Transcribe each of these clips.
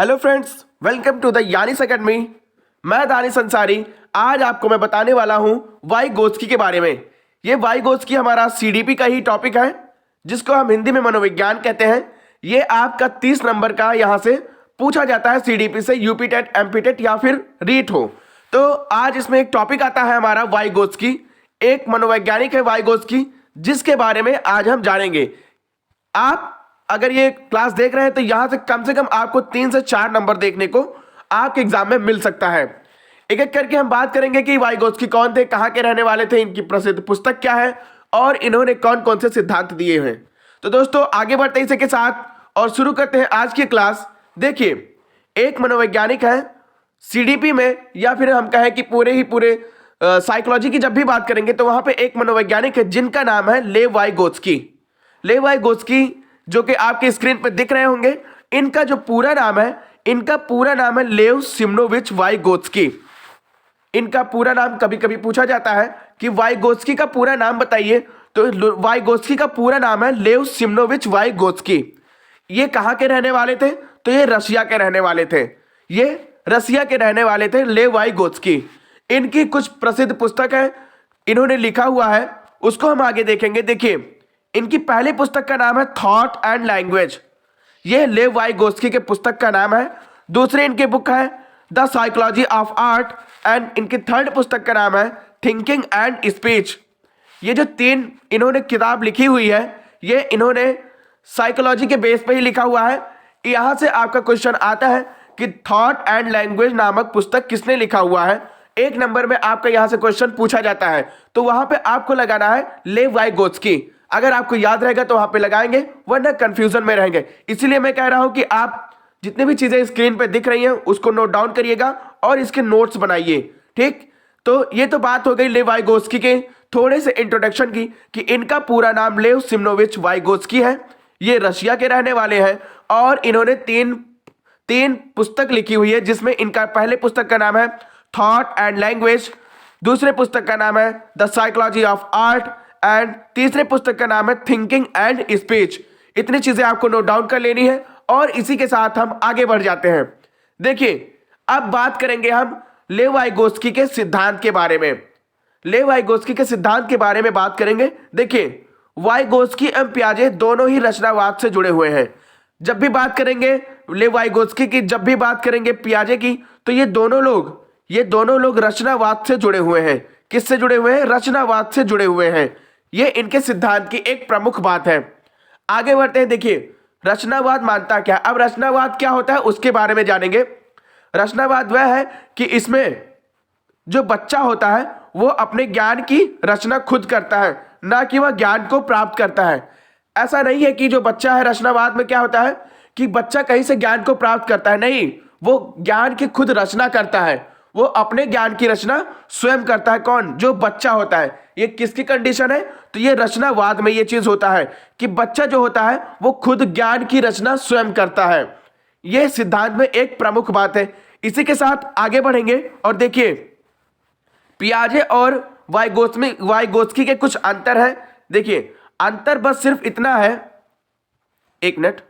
Hello friends, welcome to the यानिस academy. मैं दानिश अंसारी। आज आपको मैं बताने वाला हूं वाइगोत्स्की के बारे में। ये वाइगोत्स्की हमारा सीडीपी का ही टॉपिक है, जिसको हम हिंदी में मनोविज्ञान कहते हैं। ये आपका 30 नंबर का यहाँ से पूछा जाता है सीडीपी से, यूपी टेट, एमपी टेट या फिर रीट हो। तो आज इसमें एक टॉपिक आता है हमारा वाइगोत्स्की। एक मनोवैज्ञानिक है वाइगोत्स्की, जिसके बारे में आज हम जानेंगे। आप अगर ये क्लास देख रहे हैं तो यहां से कम आपको 3 से 4 नंबर देखने को आपके एग्जाम में मिल सकता है। एक एक करके हम बात करेंगे कि वाइगोत्स्की कौन थे, कहां के रहने वाले थे, इनकी प्रसिद्ध पुस्तक क्या है और इन्होंने कौन कौन से सिद्धांत दिए हैं। तो दोस्तों आगे बढ़ते हैं इसी के साथ और शुरू करते हैं आज की क्लास। देखिए, एक मनोवैज्ञानिक है सीडीपी में, या फिर हम कहें कि पूरे साइकोलॉजी की जब भी बात करेंगे तो वहां पे एक मनोवैज्ञानिक है जिनका नाम है लेव वाइगोत्स्की। लेव वाइगोत्स्की जो कि आपके स्क्रीन पर दिख रहे होंगे, इनका जो पूरा नाम है लेव सिमनोविच वाइगोत्स्की। इनका पूरा नाम कभी कभी पूछा जाता है कि वाइगोत्स्की का पूरा नाम बताइए, तो वाइगोत्स्की का पूरा नाम है लेव सिमनोविच वाइगोत्स्की। ये कहाँ के रहने वाले थे? तो ये रशिया के रहने वाले थे। लेव वाइगोत्स्की। इनकी कुछ प्रसिद्ध पुस्तक है, इन्होंने लिखा हुआ है, उसको हम आगे देखेंगे। देखिए, इनकी पहली पुस्तक का नाम है थॉट एंड लैंग्वेज। ये लेव वाइगोत्स्की के पुस्तक का नाम है। दूसरी इनकी बुक है the psychology of art, and इनकी थर्ड पुस्तक का नाम है थिंकिंग एंड स्पीच। ये जो 3 इन्होंने किताब लिखी हुई है, ये इन्होंने साइकोलॉजी के बेस पे ही लिखा हुआ है। यहां से आपका क्वेश्चन आता है कि थॉट एंड लैंग्वेज नामक पुस्तक किसने लिखा हुआ है। 1 नंबर में आपका यहां से क्वेश्चन पूछा जाता है, तो वहां पे आपको लगाना है लेव वाइगोत्स्की। अगर आपको याद रहेगा तो वहां पे लगाएंगे, वरना कंफ्यूजन में रहेंगे। इसीलिए मैं कह रहा हूं कि आप जितनी भी चीजें स्क्रीन पे दिख रही हैं उसको नोट डाउन करिएगा और इसके नोट्स बनाइए। ठीक, तो ये तो बात हो गई लेव वाइगोत्स्की के थोड़े से इंट्रोडक्शन की, कि इनका पूरा नाम लेव सिमनोविच वाइगोत्स्की है। ये रशिया के रहने वाले हैं और इन्होंने तीन पुस्तक लिखी हुई है, जिसमें इनका पहले पुस्तक का नाम है थॉट एंड लैंग्वेज, दूसरे पुस्तक का नाम है the psychology of art, and तीसरे पुस्तक का नाम है थिंकिंग एंड स्पीच। इतनी चीजें आपको नोट डाउन कर लेनी है और इसी के साथ हम आगे बढ़ जाते हैं। देखिए, अब बात करेंगे हम लेव वाइगोत्स्की के सिद्धांत के बारे में। लेव वाइगोत्स्की के सिद्धांत के बारे में बात करेंगे। देखिए, वाइगोत्स्की एवं पियाजे दोनों ही रचनावाद से जुड़े हुए हैं। जब भी बात करेंगे लेव वाइगोत्स्की की, जब भी बात करेंगे पियाजे की, तो ये दोनों लोग रचनावाद से जुड़े हुए हैं। किससे जुड़े हुए हैं? रचनावाद से जुड़े हुए हैं। ये इनके सिद्धांत की एक प्रमुख बात है। आगे बढ़ते हैं। देखिए, रचनावाद मानता क्या? अब रचनावाद क्या होता है उसके बारे में जानेंगे। रचनावाद वह है कि इसमें जो बच्चा होता है वो अपने ज्ञान की रचना खुद करता है, ना कि वह ज्ञान को प्राप्त करता है। ऐसा नहीं है कि जो बच्चा है, रचनावाद में क्या होता है कि बच्चा कहीं से ज्ञान को प्राप्त करता है, नहीं, वो ज्ञान की खुद रचना करता है। वो अपने ज्ञान की रचना स्वयं करता है। कौन? जो बच्चा होता है। ये किसकी कंडीशन है? तो ये रचनावाद में ये चीज होता है कि बच्चा जो होता है वो खुद ज्ञान की रचना स्वयं करता है। ये सिद्धांत में एक प्रमुख बात है। इसी के साथ आगे बढ़ेंगे और देखिए, पियाजे और वाइगोत्स्की के कुछ अंतर है। देखिए, अंतर बस सिर्फ इतना है, एक मिनट,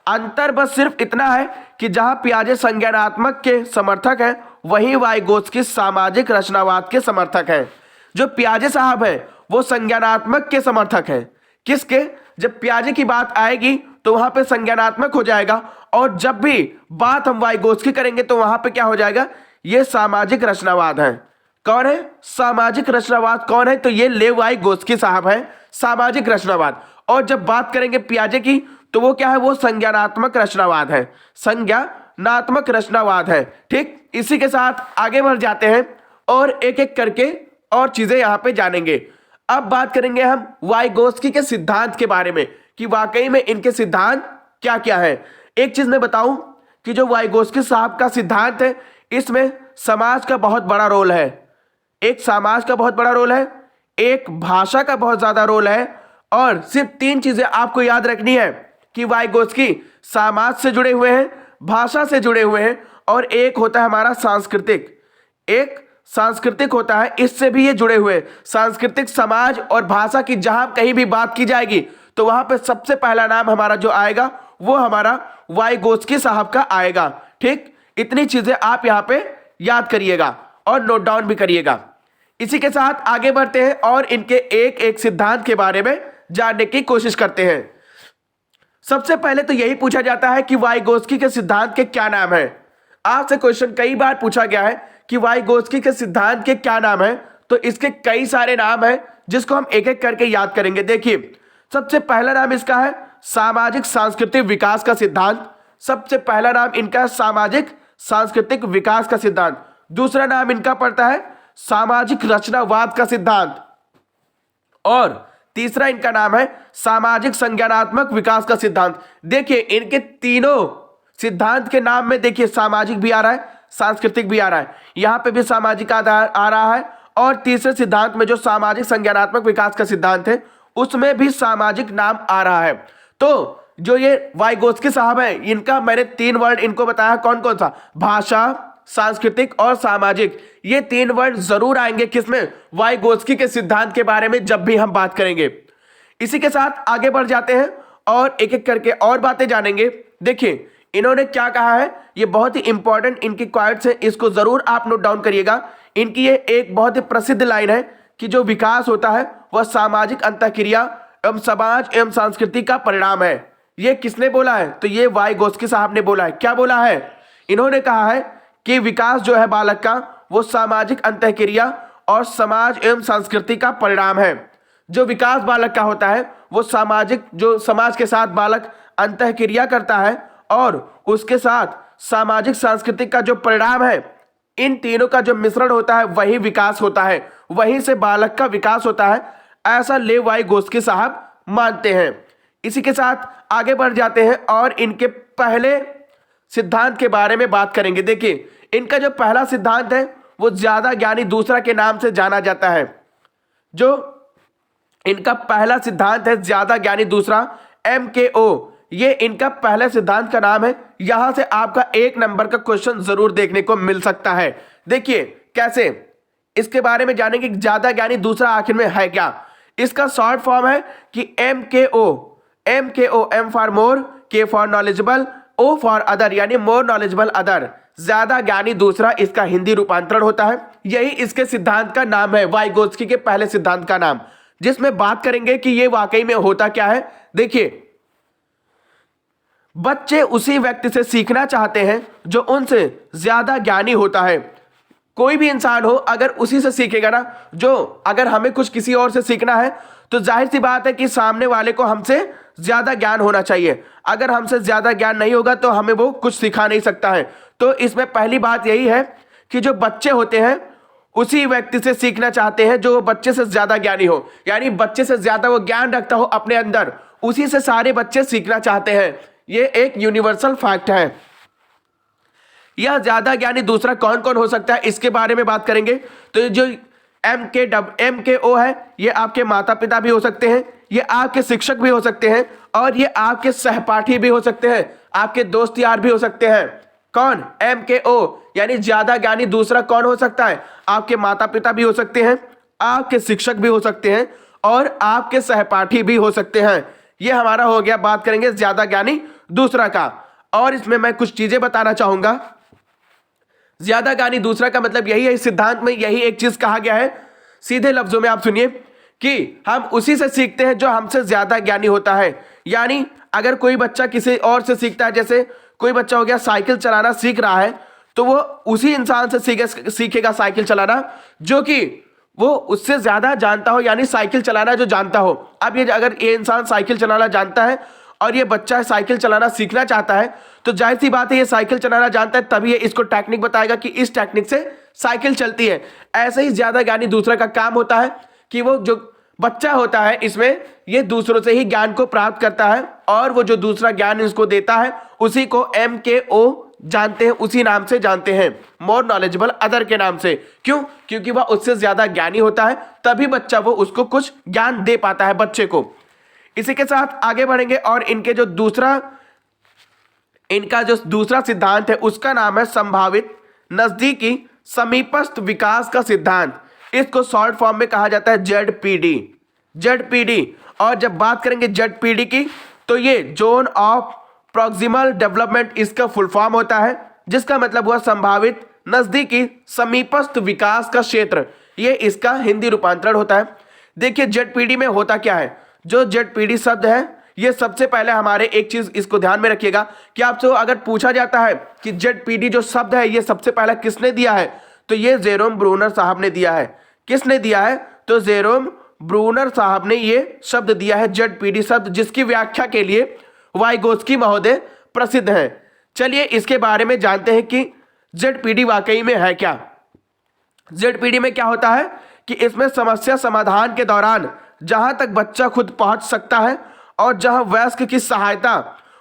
अंतर बस सिर्फ इतना है कि जहां पियाजे संज्ञानात्मक के समर्थक हैं, वहीं वाइगोत्स्की सामाजिक रचनावाद के समर्थक हैं। जो पियाजे साहब हैं वो संज्ञानात्मक के समर्थक हैं। किसके? जब पियाजे की बात आएगी तो वहां पे संज्ञानात्मक हो जाएगा, और जब भी बात हम वाइगोत्स्की करेंगे तो वहां पे क्या हो जाएगा? ये सामाजिक रचनावाद है। कौन है सामाजिक रचनावाद? कौन है? तो ये लेव वाइगोत्स्की साहब है, सामाजिक रचनावाद। और जब बात करेंगे पियाजे की तो वो क्या है? वो संज्ञानात्मक रचनावाद है, संज्ञानात्मक रचनावाद है। ठीक, इसी के साथ आगे बढ़ जाते हैं और एक एक करके और चीजें यहां पे जानेंगे। अब बात करेंगे हम वाइगोत्स्की के सिद्धांत के बारे में कि वाकई में इनके सिद्धांत क्या क्या है। एक चीज मैं बताऊं कि जो वाइगोत्स्की साहब का सिद्धांत है, इसमें समाज का बहुत बड़ा रोल है। एक समाज का बहुत बड़ा रोल है, एक भाषा का बहुत ज्यादा रोल है, और सिर्फ 3 चीजें आपको याद रखनी है कि वाइगोत्स्की समाज से जुड़े हुए हैं, भाषा से जुड़े हुए हैं, और एक होता है हमारा सांस्कृतिक होता है, इससे भी ये जुड़े हुए। सांस्कृतिक, समाज और भाषा की जहां कहीं भी बात की जाएगी तो वहां पे सबसे पहला नाम हमारा जो आएगा वो हमारा वाइगोत्स्की साहब का आएगा। ठीक, इतनी चीजें आप यहाँ पे याद करिएगा और नोट डाउन भी करिएगा। इसी के साथ आगे बढ़ते हैं और इनके एक एक सिद्धांत के बारे में जानने की कोशिश करते हैं। सबसे पहले तो यही पूछा जाता है कि वाइगोत्स्की के सिद्धांत के क्या नाम है। आपसे क्वेश्चन कई बार पूछा गया है कि वाइगोत्स्की के सिद्धांत के क्या नाम है, तो इसके कई सारे नाम हैं जिसको हम एक एक करके याद करेंगे। देखिए, सबसे पहला नाम इसका है सामाजिक सांस्कृतिक विकास का सिद्धांत। सबसे पहला नाम इनका सामाजिक सांस्कृतिक विकास का सिद्धांत। दूसरा नाम इनका पड़ता है सामाजिक रचनावाद का सिद्धांत और तीसरा इनका नाम है सामाजिक संज्ञानात्मक विकास का सिद्धांत। देखिए, इनके तीनों सिद्धांत के नाम में देखिए सामाजिक भी आ रहा है, सांस्कृतिक भी आ रहा है, यहां पे भी सामाजिक आ रहा है और तीसरे सिद्धांत में जो सामाजिक संज्ञानात्मक विकास का सिद्धांत है उसमें भी सामाजिक नाम आ रहा है। तो जो ये वाइगोत्स्की साहब है, इनका मैंने 3 वर्ड इनको बताया, कौन कौन सा, भाषा, सांस्कृतिक और सामाजिक। ये 3 वर्ड जरूर आएंगे किसमें, वाइगोत्स्की के सिद्धांत के बारे में जब भी हम बात करेंगे। इसी के साथ आगे बढ़ जाते हैं और एक एक करके और बातें जानेंगे। देखिए, इन्होंने क्या कहा है, ये बहुत ही इंपॉर्टेंट इनकी क्वाइट्स है, इसको जरूर आप नोट डाउन करिएगा। इनकी ये एक बहुत ही प्रसिद्ध लाइन है कि जो विकास होता है वह सामाजिक अंतःक्रिया एवं समाज एवं संस्कृति का परिणाम है। ये किसने बोला है, तो ये वाइगोत्स्की साहब ने बोला है। क्या बोला है, इन्होंने कहा है कि विकास जो है बालक का वो सामाजिक अंतःक्रिया और समाज एवं संस्कृति का परिणाम है। जो विकास बालक का होता है वो सामाजिक, जो समाज के साथ बालक अंतःक्रिया करता है और उसके साथ सामाजिक सांस्कृतिक का जो परिणाम है, इन तीनों का जो मिश्रण होता है वही विकास होता है, वहीं से बालक का विकास होता है, ऐसा लेव वाइगोत्स्की साहब मानते हैं। इसी के साथ आगे बढ़ जाते हैं और इनके पहले सिद्धांत के बारे में बात करेंगे। देखिए, इनका जो पहला सिद्धांत है वो ज्यादा ज्ञानी दूसरा के नाम से जाना जाता है। जो इनका पहला सिद्धांत है ज्यादा ज्ञानी दूसरा, MKO, ये इनका पहले सिद्धांत का नाम है। यहां से आपका 1 नंबर का क्वेश्चन जरूर देखने को मिल सकता है। देखिए कैसे, इसके बारे में जानेंगे ज्यादा ज्ञानी दूसरा आखिर में है क्या। इसका शॉर्ट फॉर्म है कि MKO, M for more, K for knowledgeable, O for other, यानी मोर नॉलेजेबल अदर, ज्यादा ज्ञानी दूसरा इसका हिंदी रूपांतरण होता है। यही इसके सिद्धांत का नाम है, वाइगोत्स्की के पहले सिद्धांत का नाम, जिसमें बात करेंगे कि ये वाकई में होता क्या है। देखिए, बच्चे उसी व्यक्ति से सीखना चाहते हैं जो उनसे ज्यादा ज्ञानी होता है। कोई भी इंसान हो, अगर उसी से सीखेगा ना, जो अगर हमें कुछ किसी और से सीखना है तो जाहिर सी बात है कि सामने वाले को हमसे ज्यादा ज्ञान होना चाहिए। अगर हमसे ज्यादा ज्ञान नहीं होगा तो हमें वो कुछ सिखा नहीं सकता है। तो इसमें पहली बात यही है कि जो बच्चे होते हैं उसी व्यक्ति से सीखना चाहते हैं जो बच्चे से ज्यादा ज्ञानी हो, यानी बच्चे से ज्यादा वो ज्ञान रखता हो अपने अंदर, उसी से सारे बच्चे सीखना चाहते हैं। ये एक यूनिवर्सल फैक्ट है। यह ज्यादा ज्ञानी दूसरा कौन कौन हो सकता है, इसके बारे में बात करेंगे। तो जो MKO है, ये आपके माता पिता भी हो सकते हैं, ये आपके शिक्षक भी हो सकते हैं और ये आपके सहपाठी भी हो सकते हैं, आपके दोस्त यार भी हो सकते हैं। कौन, MKO, यानी ज्यादा ज्ञानी दूसरा कौन हो सकता है, आपके माता पिता भी हो सकते हैं, आपके शिक्षक भी हो सकते हैं और आपके सहपाठी भी हो सकते हैं। ये हमारा हो गया, बात करेंगे ज्यादा ज्ञानी दूसरा का। और इसमें मैं कुछ चीजें बताना चाहूंगा। ज्यादा ज्ञानी दूसरा का मतलब यही है, इस सिद्धांत में यही एक चीज कहा गया है। सीधे लफ्जों में आप सुनिए कि हम उसी से सीखते हैं जो हमसे ज्यादा ज्ञानी होता है। यानी अगर कोई बच्चा किसी और से सीखता है, जैसे कोई बच्चा हो गया साइकिल चलाना सीख रहा है, तो वो उसी इंसान से सीखेगा साइकिल चलाना जो कि वो उससे ज्यादा जानता हो, यानी साइकिल चलाना जो जानता हो। अब ये अगर ये इंसान साइकिल चलाना जानता है और ये बच्चा साइकिल चलाना सीखना चाहता है, तो जाहिर सी बात है ये साइकिल चलाना जानता है, तभी ये इसको टेक्निक बताएगा कि इस टेक्निक से साइकिल चलती है। ऐसे ही ज्यादा ज्ञानी दूसरा का काम होता है कि वो जो बच्चा होता है इसमें ये दूसरों से ही ज्ञान को प्राप्त करता है और वो जो दूसरा ज्ञान इसको देता है उसी को MKO जानते हैं, उसी नाम से जानते हैं, मोर नॉलेजेबल अदर के नाम से। क्यों, क्योंकि वह उससे ज्यादा ज्ञानी होता है, तभी बच्चा वो उसको कुछ ज्ञान दे पाता है बच्चे को। इसी के साथ आगे बढ़ेंगे और इनका जो दूसरा सिद्धांत है उसका नाम है संभावित नजदीकी समीपस्थ विकास का सिद्धांत। इसको शॉर्ट फॉर्म में कहा जाता है ZPD। और जब बात करेंगे ZPD की, तो ये जोन ऑफ प्रॉक्सिमल डेवलपमेंट इसका फुल फॉर्म होता है, जिसका मतलब हुआ संभावित नजदीकी समीपस्थ विकास का क्षेत्र, ये इसका हिंदी रूपांतरण होता है। देखिए जेडपीडी में होता क्या है, जो जेडपीडी शब्द है ये सबसे पहले हमारे एक चीज इसको ध्यान में रखिएगा कि आपसे अगर पूछा जाता है कि जेडपीडी जो शब्द है ये सबसे पहले किसने दिया है, तो ये जेरोम ब्रूनर साहब ने दिया है। किसने दिया है, तो जेरोम ब्रूनर साहब ने ये शब्द दिया है जेडपीडी शब्द, जिसकी व्याख्या के लिए वाइगोस्की महोदय प्रसिद्ध हैं। चलिए इसके बारे में जानते हैं कि जेडपीडी वाकई में है क्या। जेडपीडी में क्या होता है कि इसमें समस्या समाधान के दौरान जहां तक बच्चा खुद पहुंच सकता है और जहां वयस्क की सहायता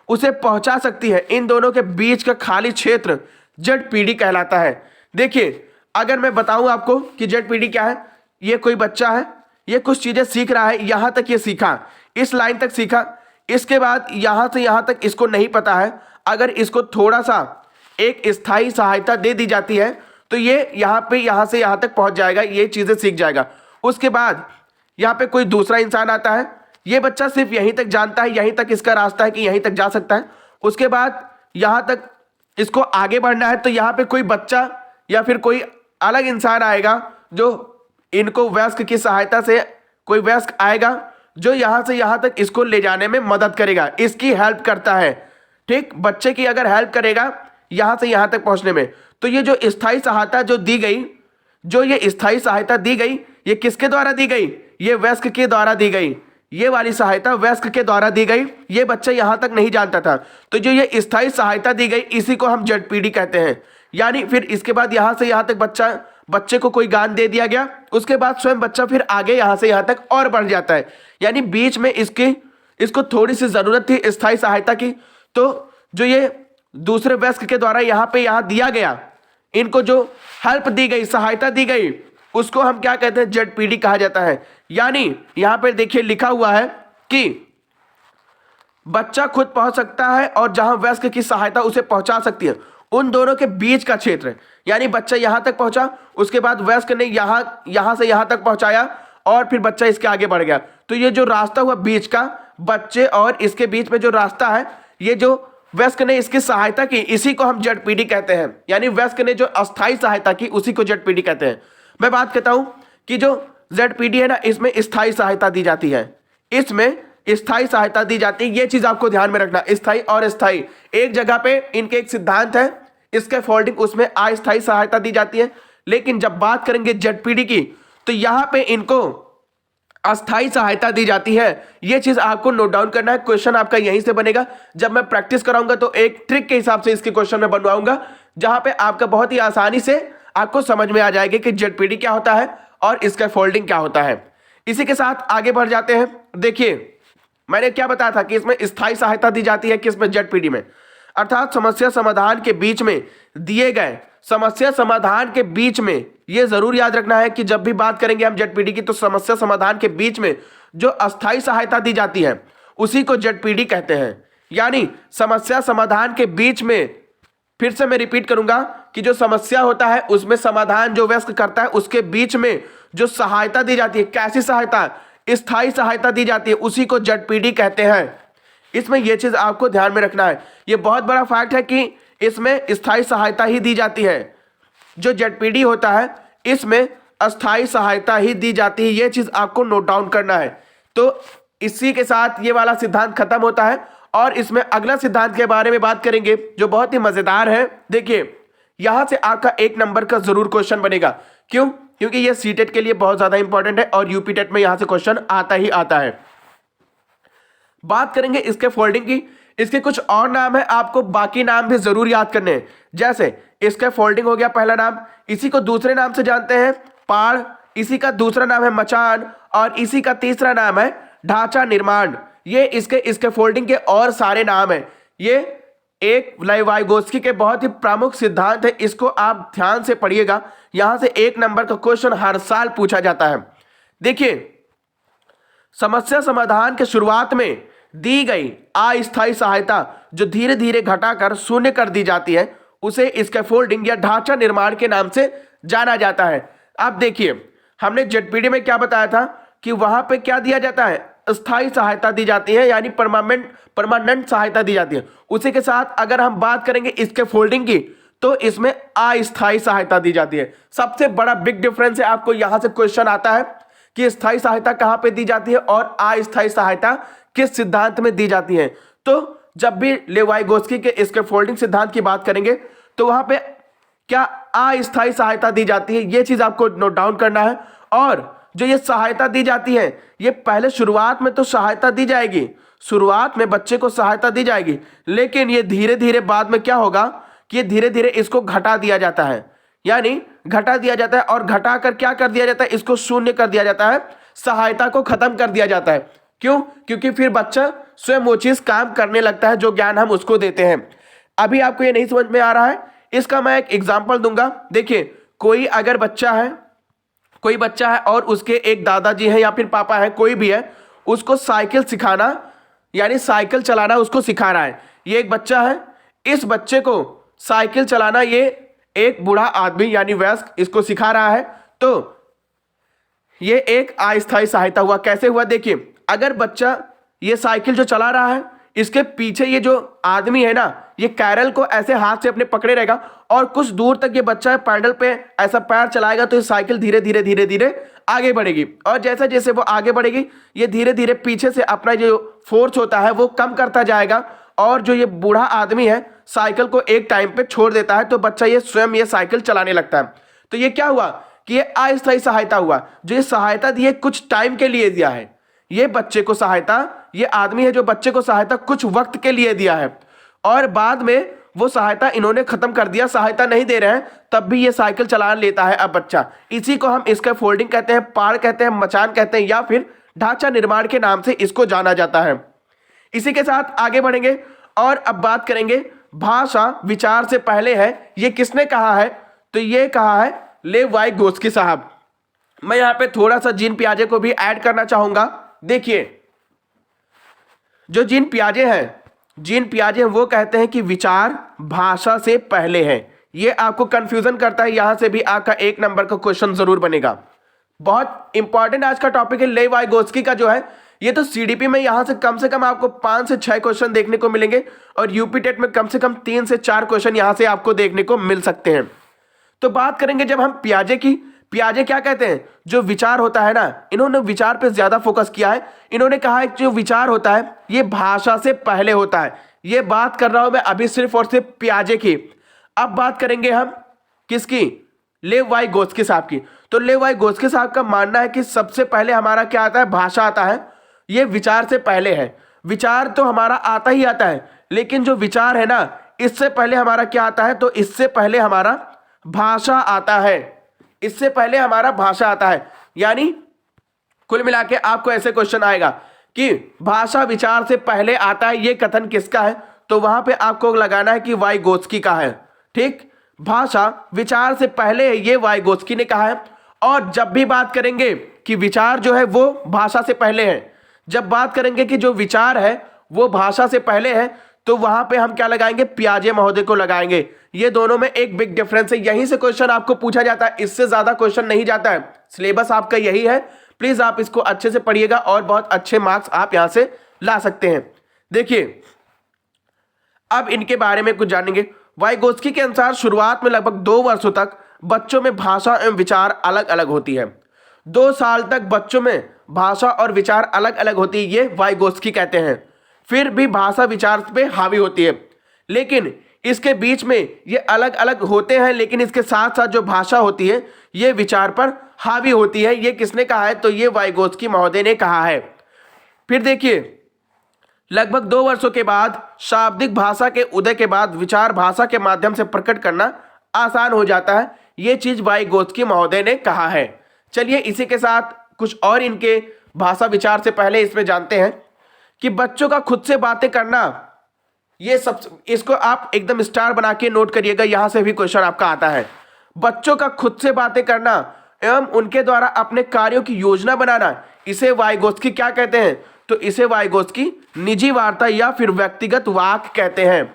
उसे पहुंचा सकती है, इन दोनों के बीच का खाली क्षेत्र जेडपीडी कहलाता है। देखिए अगर मैं बताऊं आपको कि जेडपीडी क्या है, ये कोई बच्चा है, ये कुछ चीजें सीख रहा है, यहां तक ये सीखा, इस लाइन तक सीखा, इसके बाद यहां से यहां तक इसको नहीं पता है। अगर इसको थोड़ा सा एक स्थायी सहायता दे दी जाती है तो ये यहां से यहां तक पहुंच जाएगा, ये चीजें सीख जाएगा। उसके बाद यहां पे कोई दूसरा इंसान आता है, ये बच्चा सिर्फ यहीं तक जानता है, यहीं तक इसका रास्ता है कि यहीं तक जा सकता है। उसके बाद यहां तक इसको आगे बढ़ना है, तो यहां पे कोई बच्चा या फिर कोई अलग इंसान आएगा जो इनको वयस्क की सहायता से, कोई वयस्क आएगा जो यहां से यहां तक इसको ले जाने में मदद करेगा, इसकी हेल्प करता है। ठीक, बच्चे की अगर हेल्प करेगा यहां से यहां तक पहुंचने में, तो ये जो स्थायी सहायता जो दी गई, जो ये स्थायी सहायता दी गई, ये किसके द्वारा दी गई, ये वयस्क के द्वारा दी गई। ये वाली सहायता वयस्क के द्वारा दी गई, ये बच्चा यहां तक नहीं जानता था, तो जो ये स्थायी सहायता दी गई इसी को हम जेडपीडी कहते हैं। यानी फिर इसके बाद यहां से यहां तक बच्चे को कोई ज्ञान दे दिया गया, उसके बाद स्वयं बच्चा फिर आगे यहां से यहां तक और बढ़ जाता है। यानी बीच में इसको थोड़ी सी जरूरत थी स्थायी सहायता की, तो जो ये दूसरे वयस्क के द्वारा यहां दिया गया, इनको जो हेल्प दी गई, सहायता दी गई, उसको हम क्या कहते हैं, जेडपीडी कहा जाता है। यानी यहां पर देखिए लिखा हुआ है कि बच्चा खुद पहुंच सकता है और जहां वयस्क की सहायता उसे पहुंचा सकती है, उन दोनों के बीच का क्षेत्र। यानी बच्चा यहां तक पहुंचा, उसके बाद वयस्क ने यहां से यहां तक पहुंचाया और फिर बच्चा इसके आगे बढ़ गया, तो ये जो रास्ता हुआ बीच का, बच्चे और इसके बीच में जो रास्ता है, ये जो वयस्क ने इसकी सहायता की, इसी को हम जेडपीडी कहते हैं। यानी वयस्क ने जो अस्थायी सहायता की उसी को जेडपीडी कहते हैं। मैं बात करता हूं कि जो जेडपीडी है ना, इसमें स्थायी सहायता दी जाती है, इसमें स्थायी सहायता दी जाती है। ये चीज आपको ध्यान में रखना, स्थायी और अस्थायी एक जगह पे इनके एक सिद्धांत है, इसके फोल्डिंग, उसमें अस्थायी सहायता दी जाती है। लेकिन जब बात करेंगे जेडपीडी की, तो यहां पे इनको अस्थायी सहायता दी जाती है। यह चीज आपको नोट डाउन करना है, क्वेश्चन आपका यहीं से बनेगा। जब मैं प्रैक्टिस कराऊंगा तो एक ट्रिक के हिसाब से इसके क्वेश्चन में बनवाऊंगा, जहां पे आपका बहुत ही आसानी से आपको समझ में आ जाएगा कि जेडपीडी क्या होता है और इसका फोल्डिंग क्या होता है। इसी के साथ आगे बढ़ जाते हैं। देखिए मैंने क्या बताया था कि इसमें स्थायी सहायता दी जाती है, किसमें, जेडपीडी में। अर्थात समस्या समाधान के बीच में दिए गए, समस्या समाधान के बीच में, यह जरूर याद रखना है कि जब भी बात करेंगे हम जेडपीडी की, तो समस्या समाधान के बीच में जो अस्थायी सहायता दी जाती है उसी को जेडपीडी कहते हैं। यानी समस्या समाधान के बीच में, फिर से मैं रिपीट करूंगा कि जो समस्या होता है उसमें समाधान जो वयस्क करता है, उसके बीच में जो सहायता दी जाती है, कैसी सहायता, स्थायी सहायता दी जाती है, उसी को जेडपीडी कहते हैं। इसमें यह चीज आपको ध्यान में रखना है, यह बहुत बड़ा फैक्ट है कि इसमें स्थायी सहायता ही दी जाती है। जो जेडपीडी होता है इसमें अस्थायी सहायता ही दी जाती है, यह चीज आपको नोट डाउन करना है। तो इसी के साथ ये वाला सिद्धांत खत्म होता है और इसमें अगला सिद्धांत के बारे में बात करेंगे जो बहुत ही मजेदार है। देखिए यहां से आपका 1 नंबर का जरूर क्वेश्चन बनेगा। क्यों? क्योंकि यह सीटेट के लिए बहुत ज्यादा इंपॉर्टेंट है और यूपी टेट में यहां से क्वेश्चन आता ही आता है। बात करेंगे इसके फोल्डिंग की। इसके कुछ और नाम है, आपको बाकी नाम भी जरूर याद करने हैं। जैसे इसका फोल्डिंग हो गया पहला नाम, इसी को दूसरे नाम से जानते हैं पाड़, इसी का दूसरा नाम है मचान और इसी का तीसरा नाम है ढांचा निर्माण। ये इसके फोल्डिंग के और सारे नाम हैं। ये एक वाइगोत्स्की के बहुत ही प्रमुख सिद्धांत है, इसको आप ध्यान से पढ़िएगा। यहां से 1 नंबर का क्वेश्चन हर साल पूछा जाता है। देखिए समस्या समाधान के शुरुआत में दी गई अस्थायी सहायता जो धीरे धीरे घटाकर शून्य कर दी जाती है, उसे स्कैफोल्डिंग या ढांचा निर्माण के नाम से जाना जाता है। अब देखिए हमने जेडपीडी में क्या बताया था कि वहां पे क्या दिया जाता है, स्थायी सहायता दी जाती है, यानी परमानेंट सहायता दी जाती है। उसी के साथ अगर हम बात करेंगे इसके फोल्डिंग की, तो इसमें अस्थायी सहायता दी जाती है। सबसे बड़ा बिग डिफरेंस है, आपको यहां से क्वेश्चन आता है कि स्थायी सहायता कहां पे दी जाती है और अस्थायी सहायता किस सिद्धांत में दी जाती है। तो जब भी लेवाइगोस्की के इसके फोल्डिंग सिद्धांत की बात करेंगे तो वहां पे क्या अस्थायी सहायता दी जाती है, यह चीज आपको नोट डाउन करना है। और जो ये सहायता दी जाती है, ये पहले शुरुआत में तो सहायता दी जाएगी, शुरुआत में बच्चे को सहायता दी जाएगी, लेकिन ये धीरे धीरे बाद में क्या होगा कि ये धीरे धीरे इसको घटा दिया जाता है, यानी घटा दिया जाता है। और घटा कर क्या कर दिया जाता है, इसको शून्य कर दिया जाता है, सहायता को खत्म कर दिया जाता है। क्यों? क्योंकि फिर बच्चा स्वयं वो चीज काम करने लगता है जो ज्ञान हम उसको देते हैं। अभी आपको ये नहीं समझ में आ रहा है, इसका मैं एक एग्जाम्पल दूंगा। देखिए, कोई अगर बच्चा है, कोई बच्चा है और उसके एक दादाजी है या फिर पापा है, कोई भी है, उसको साइकिल सिखाना यानी साइकिल चलाना उसको सिखा रहा है। ये एक बच्चा है, इस बच्चे को साइकिल चलाना ये एक बूढ़ा आदमी यानी वयस्क इसको सिखा रहा है। तो ये एक अस्थायी सहायता हुआ। कैसे हुआ? देखिए, अगर बच्चा ये साइकिल जो चला रहा है, इसके पीछे ये जो आदमी है ना, ये कैरल को ऐसे हाथ से अपने पकड़े रहेगा और कुछ दूर तक ये बच्चा पैडल पे ऐसा पैर चलाएगा तो ये साइकिल धीरे धीरे धीरे धीरे आगे बढ़ेगी। और जैसे जैसे वो आगे बढ़ेगी, ये धीरे धीरे पीछे से अपना जो फोर्स होता है वो कम करता जाएगा। और जो ये बूढ़ा आदमी है साइकिल को एक टाइम पे छोड़ देता है, तो बच्चा ये स्वयं ये साइकिल चलाने लगता है। तो ये क्या हुआ कि ये अस्थायी सहायता हुआ। जो ये सहायता दी है कुछ टाइम के लिए दिया है, ये बच्चे को सहायता, ये आदमी है जो बच्चे को सहायता कुछ वक्त के लिए दिया है और बाद में वो सहायता इन्होंने खत्म कर दिया, सहायता नहीं दे रहे हैं, तब भी ये साइकिल चला लेता है अब बच्चा। इसी को हम इसका फोल्डिंग कहते हैं, पाड़ कहते हैं, मचान कहते हैं, या फिर ढांचा निर्माण के नाम से इसको जाना जाता है। इसी के साथ आगे बढ़ेंगे और अब बात करेंगे भाषा विचार से पहले है। ये किसने कहा है? तो ये कहा है लेवाइगोस्की साहब। मैं यहां पे थोड़ा सा जीन पियाजे को भी ऐड करना चाहूंगा। देखिए, जो जीन पियाजे हैं वो कहते हैं कि विचार भाषा से पहले है। ये आपको कंफ्यूजन करता है, यहां से भी आपका 1 नंबर का क्वेश्चन जरूर बनेगा। बहुत इंपॉर्टेंट आज का टॉपिक है लेवाइगोस्की का जो है। ये तो सीडीपी में यहां से कम आपको 5 से 6 क्वेश्चन देखने को मिलेंगे और यूपी टेट में कम से कम 3 से 4 क्वेश्चन यहां से आपको देखने को मिल सकते हैं। तो बात करेंगे जब हम पियाजे की, पियाजे क्या कहते हैं? जो विचार होता है ना, इन्होंने विचार पे ज्यादा फोकस किया है। इन्होंने कहा है कि जो विचार होता है ये भाषा से पहले होता है। ये बात कर रहा हूं मैं अभी सिर्फ और सिर्फ पियाजे की। अब बात करेंगे हम किसकी? लेवाइगोस्की साहब की। तो लेवाइगोस्की साहब का मानना है कि सबसे पहले हमारा क्या आता है? भाषा आता है। ये विचार से पहले है। विचार तो हमारा आता ही आता है, लेकिन जो विचार है ना, इससे पहले हमारा क्या आता है? तो इससे पहले हमारा भाषा आता है। इससे पहले हमारा भाषा आता है। यानी कुल मिला के आपको ऐसे क्वेश्चन आएगा कि भाषा विचार से पहले आता है, ये कथन किसका है? तो वहां पे आपको लगाना है कि वाइगोत्स्की का है। ठीक, भाषा विचार से पहले है, ये वाइगोत्स्की ने कहा है। और जब भी बात करेंगे कि विचार जो है वो भाषा से पहले है, जब बात करेंगे कि जो विचार है वो भाषा से पहले है, तो वहां पे हम क्या लगाएंगे? पियाजे महोदय को लगाएंगे। ये दोनों में एक बिग डिफरेंस है। यहीं से क्वेश्चन आपको पूछा जाता है, इससे ज्यादा क्वेश्चन नहीं जाता है। सिलेबस आपका यही है। प्लीज आप इसको अच्छे से पढ़िएगा और बहुत अच्छे मार्क्स आप यहां से ला सकते हैं। देखिए, अब इनके बारे में कुछ जानेंगे। वाइगोत्स्की के अनुसार शुरुआत में लगभग 2 वर्षों तक बच्चों में भाषा एवं विचार अलग अलग होती है। 2 साल तक बच्चों में भाषा और विचार अलग अलग होती है, ये वाइगोत्स्की कहते हैं। फिर भी भाषा विचार पे हावी होती है, लेकिन इसके बीच में ये अलग अलग होते हैं, लेकिन इसके साथ साथ जो भाषा होती है ये विचार पर हावी होती है। ये किसने कहा है? तो ये वाइगोत्स्की महोदय ने कहा है। फिर देखिए, लगभग 2 वर्षों के बाद शाब्दिक भाषा के उदय के बाद विचार भाषा के माध्यम से प्रकट करना आसान हो जाता है। ये चीज वाइगोत्स्की महोदय ने कहा है। चलिए इसी के साथ कुछ और इनके भाषा विचार से पहले इसमें जानते हैं कि बच्चों का खुद से बातें करना, ये सब, इसको आप एकदम स्टार बना के नोट करिएगा, यहां से भी क्वेश्चन आपका आता है। बच्चों का खुद से बातें करना एवं उनके द्वारा अपने कार्यों की योजना बनाना, इसे वाइगोत्स्की क्या कहते हैं? तो इसे वाइगोत्स्की निजी वार्ता या फिर व्यक्तिगत वाक्य कहते हैं।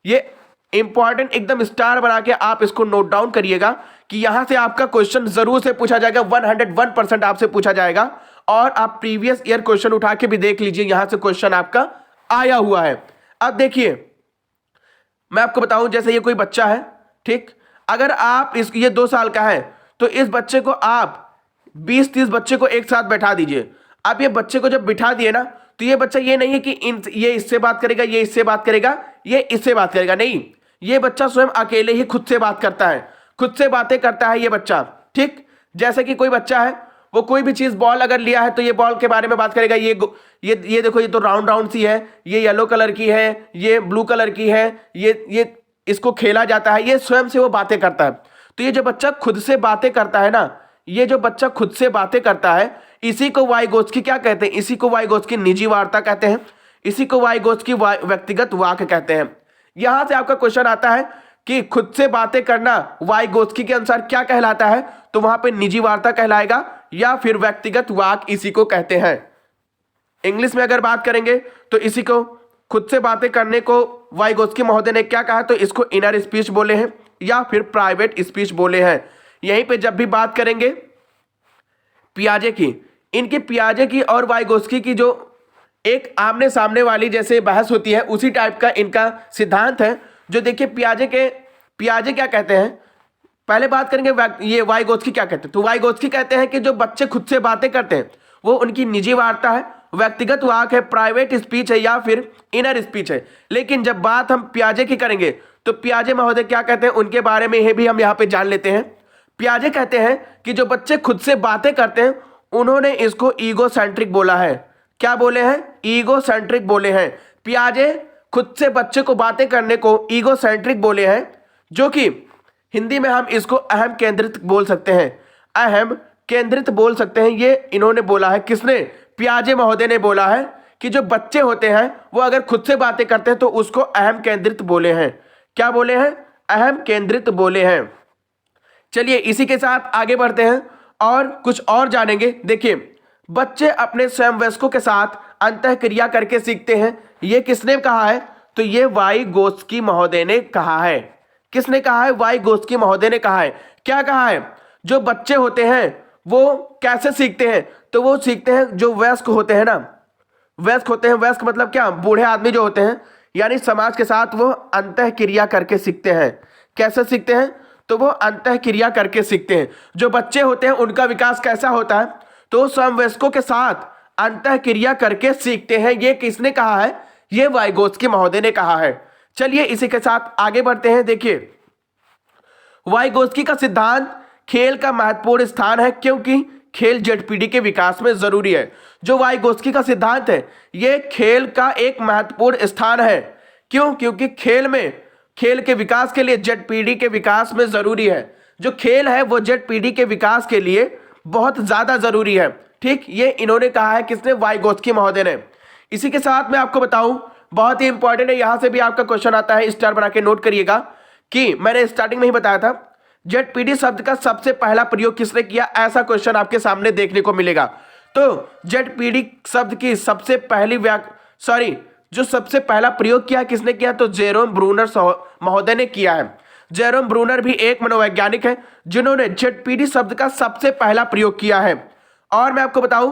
ये इंपॉर्टेंट एकदम स्टार बना के आप इसको नोट डाउन करिएगा कि यहां से आपका क्वेश्चन जरूर से पूछा जाएगा, 101% आपसे पूछा जाएगा। और आप प्रीवियस ईयर क्वेश्चन उठा के भी देख लीजिए, यहां से क्वेश्चन आपका आया हुआ है। अब देखिए मैं आपको बताऊं, जैसे ये कोई बच्चा है, ठीक, अगर आप ये 2 साल का है तो इस बच्चे को आप 20-30 बच्चे को एक साथ बैठा दीजिए। आप ये बच्चे को जब बिठा दिए ना, तो ये बच्चा ये नहीं है कि ये इससे बात करेगा, ये इससे बात करेगा, ये इससे बात करेगा, नहीं, ये बच्चा स्वयं अकेले ही खुद से बात करता है, खुद से बातें करता है ये बच्चा, ठीक। जैसे कि कोई बच्चा है, वो कोई भी चीज बॉल अगर लिया है तो ये बॉल के बारे में बात करेगा, ये देखो, ये तो राउंड राउंड सी है, ये येलो कलर की है, ये ब्लू कलर की है, ये इसको खेला जाता है, ये स्वयं से वो बातें करता है। तो ये जो बच्चा खुद से बातें करता है ना, ये जो बच्चा खुद से बातें करता है, इसी को वाइगोत्स्की क्या कहते हैं? इसी को वाइगोत्स्की निजी वार्ता कहते हैं, इसी को वाइगोत्स्की व्यक्तिगत वाक्य कहते हैं। यहां से आपका क्वेश्चन आता है कि खुद से बातें करना वाइगोत्स्की के अनुसार क्या कहलाता है, तो वहां पे निजी वार्ता कहलाएगा या फिर व्यक्तिगत वाक्य इसी को कहते हैं। इंग्लिश में अगर बात करेंगे तो इसी को, खुद से बातें करने को वाइगोत्स्की महोदय ने क्या कहा, तो इसको इनर स्पीच बोले हैं या फिर प्राइवेट स्पीच बोले हैं। यहीं पे जब भी बात करेंगे पियाजे की, इनके पियाजे की और वाइगोत्स्की की जो एक आमने सामने वाली जैसे बहस होती है, उसी टाइप का इनका सिद्धांत है। जो देखिए पियाजे क्या कहते हैं, पहले बात करेंगे ये वाइगोत्स्की क्या कहते हैं। तो वाइगोत्स्की कहते हैं कि जो बच्चे खुद से बातें करते हैं वो उनकी निजी वार्ता है, व्यक्तिगत वाक है, प्राइवेट स्पीच है या फिर इनर स्पीच है। लेकिन जब बात हम पियाजे की करेंगे तो पियाजे महोदय क्या कहते हैं, उनके बारे में ये भी हम यहाँ पे जान लेते हैं। पियाजे कहते हैं कि जो बच्चे खुद से बातें करते हैं उन्होंने इसको ईगोसेंट्रिक बोला है। क्या बोले हैं? ईगोसेंट्रिक बोले हैं। पियाजे खुद से बच्चे को बातें करने को ईगोसेंट्रिक बोले हैं, जो कि हिंदी में हम इसको अहम केंद्रित बोल सकते हैं, अहम केंद्रित बोल सकते हैं। ये इन्होंने बोला है, किसने? पियाजे महोदय ने बोला है कि जो बच्चे होते हैं वो अगर खुद से बातें करते हैं तो उसको अहम केंद्रित बोले हैं। क्या बोले हैं? अहम केंद्रित बोले हैं। चलिए इसी के साथ आगे बढ़ते हैं और कुछ और जानेंगे। देखिए बच्चे अपने स्वयं वयस्कों के साथ अंतःक्रिया करके सीखते हैं, ये किसने कहा है? तो ये वाइगोत्स्की महोदय ने कहा है। किसने कहा है? वाइगोत्स्की महोदय ने कहा है। क्या कहा है? जो बच्चे होते हैं वो कैसे सीखते हैं? तो वो सीखते हैं, जो वयस्क होते हैं ना, वयस्क होते हैं, वयस्क मतलब क्या? बूढ़े आदमी जो होते हैं, यानी समाज के साथ वो अंतःक्रिया करके सीखते हैं। कैसे सीखते हैं? तो वो अंतःक्रिया करके सीखते हैं। जो बच्चे होते हैं उनका विकास कैसा होता है? तो समवयस्कों के साथ अंतःक्रिया करके सीखते हैं। ये किसने कहा है? ये वाइगोत्स्की महोदय ने कहा है। चलिए इसी के साथ आगे बढ़ते हैं। देखिए वाइगोत्स्की का सिद्धांत खेल का महत्वपूर्ण स्थान है, क्योंकि खेल जेड पीढ़ी के विकास में जरूरी है। जो वाइगोत्स्की का सिद्धांत है ये खेल का एक महत्वपूर्ण स्थान है। क्यों? क्योंकि खेल के विकास के लिए जेड पीढ़ी के विकास में जरूरी है। जो खेल है वो जेड पीढ़ी के विकास के लिए बहुत ज्यादा जरूरी है। ठीक, ये इन्होंने कहा है, किसने? वाइगोत्स्की महोदय ने। इसी के साथ मैं आपको बताऊं, बहुत ही इंपॉर्टेंट है, यहां से भी आपका क्वेश्चन आता है, स्टार बना के नोट करिएगा, कि मैंने स्टार्टिंग में ही बताया था जेड पीढ़ी शब्द का सबसे पहला प्रयोग किसने किया, ऐसा क्वेश्चन आपके सामने देखने को मिलेगा। तो जेड पीढ़ी शब्द की सबसे पहली जो सबसे पहला प्रयोग किया किसने किया? तो जेरोम ब्रूनर महोदय ने किया है। जेरोम ब्रूनर भी एक मनोवैज्ञानिक है जिन्होंने जेड पीढ़ी शब्द का सबसे पहला प्रयोग किया है। और मैं आपको बताऊं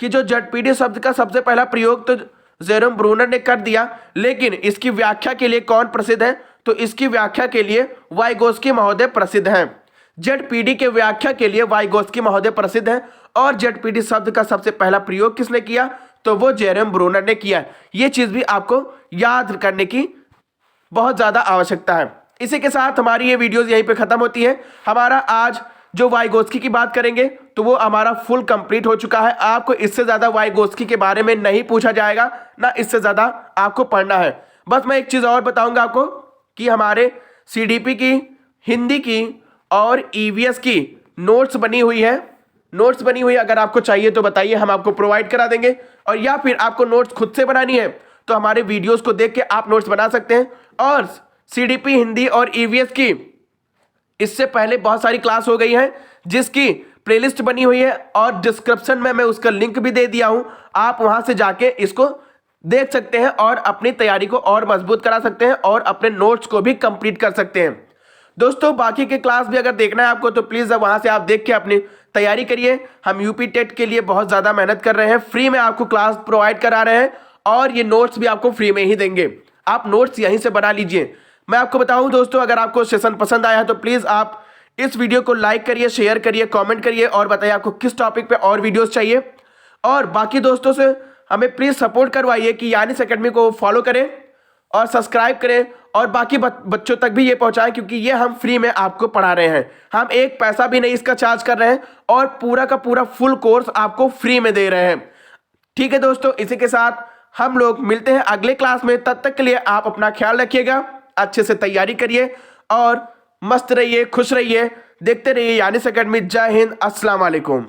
कि जो जेड पीढ़ी शब्द का सबसे पहला प्रयोग तो जेरोम ब्रूनर ने कर दिया, लेकिन इसकी व्याख्या के लिए कौन प्रसिद्ध है? तो इसकी व्याख्या के लिए वाइगोत्स्की महोदय प्रसिद्ध हैं। जेड पीढ़ी के व्याख्या के लिए वाइगोत्स्की महोदय प्रसिद्ध हैं। और जेड पीढ़ी शब्द का सबसे पहला प्रयोग किसने किया? तो वो जेरोम ब्रूनर ने किया। ये चीज भी आपको याद करने की बहुत ज्यादा आवश्यकता है। इसी के साथ हमारी ये वीडियोस यहीं पे खत्म होती है। हमारा आज जो वाइगोत्स्की की बात करेंगे तो वो हमारा फुल कंप्लीट हो चुका है। आपको इससे ज्यादा वाइगोत्स्की के बारे में नहीं पूछा जाएगा, ना इससे ज्यादा आपको पढ़ना है। बस मैं एक चीज और बताऊंगा आपको कि हमारे सीडीपी की, हिंदी की और ईवीएस की नोट्स बनी हुई है। अगर आपको चाहिए तो बताइए, हम आपको प्रोवाइड करा देंगे। और या फिर आपको नोट्स खुद से बनानी है तो हमारे वीडियोस को देख के आप नोट्स बना सकते हैं। और सीडीपी, हिंदी और ईवीएस की इससे पहले बहुत सारी क्लास हो गई है जिसकी प्लेलिस्ट बनी हुई है, और डिस्क्रिप्शन में मैं उसका लिंक भी दे दिया हूं। आप वहां से जाके इसको देख सकते हैं और अपनी तैयारी को और मजबूत करा सकते हैं और अपने नोट्स को भी कंप्लीट कर सकते हैं। दोस्तों बाकी के क्लास भी अगर देखना है आपको तो प्लीज वहां से आप देख के अपनी तैयारी करिए। हम यूपी टेट के लिए बहुत ज़्यादा मेहनत कर रहे हैं, फ्री में आपको क्लास प्रोवाइड करा रहे हैं और ये नोट्स भी आपको फ्री में ही देंगे। आप नोट्स यहीं से बना लीजिए। मैं आपको बताऊं दोस्तों, अगर आपको सेशन पसंद आया है तो प्लीज़ आप इस वीडियो को लाइक करिए, शेयर करिए, कमेंट करिए और बताइए आपको किस टॉपिक पे और वीडियोस चाहिए। और बाकी दोस्तों से हमें प्लीज़ सपोर्ट करवाइए कि यानिस एकेडमी को फॉलो करें और सब्सक्राइब करें और बाकी बच्चों तक भी ये पहुंचाएं, क्योंकि ये हम फ्री में आपको पढ़ा रहे हैं। हम एक पैसा भी नहीं इसका चार्ज कर रहे हैं और पूरा का पूरा फुल कोर्स आपको फ्री में दे रहे हैं। ठीक है दोस्तों, इसी के साथ हम लोग मिलते हैं अगले क्लास में। तब तक के लिए आप अपना ख्याल रखिएगा, अच्छे से तैयारी करिए और मस्त रहिए, खुश रहिए, देखते रहिए यानिस एकेडमी। जय हिंद, अस्सलाम वालेकुम।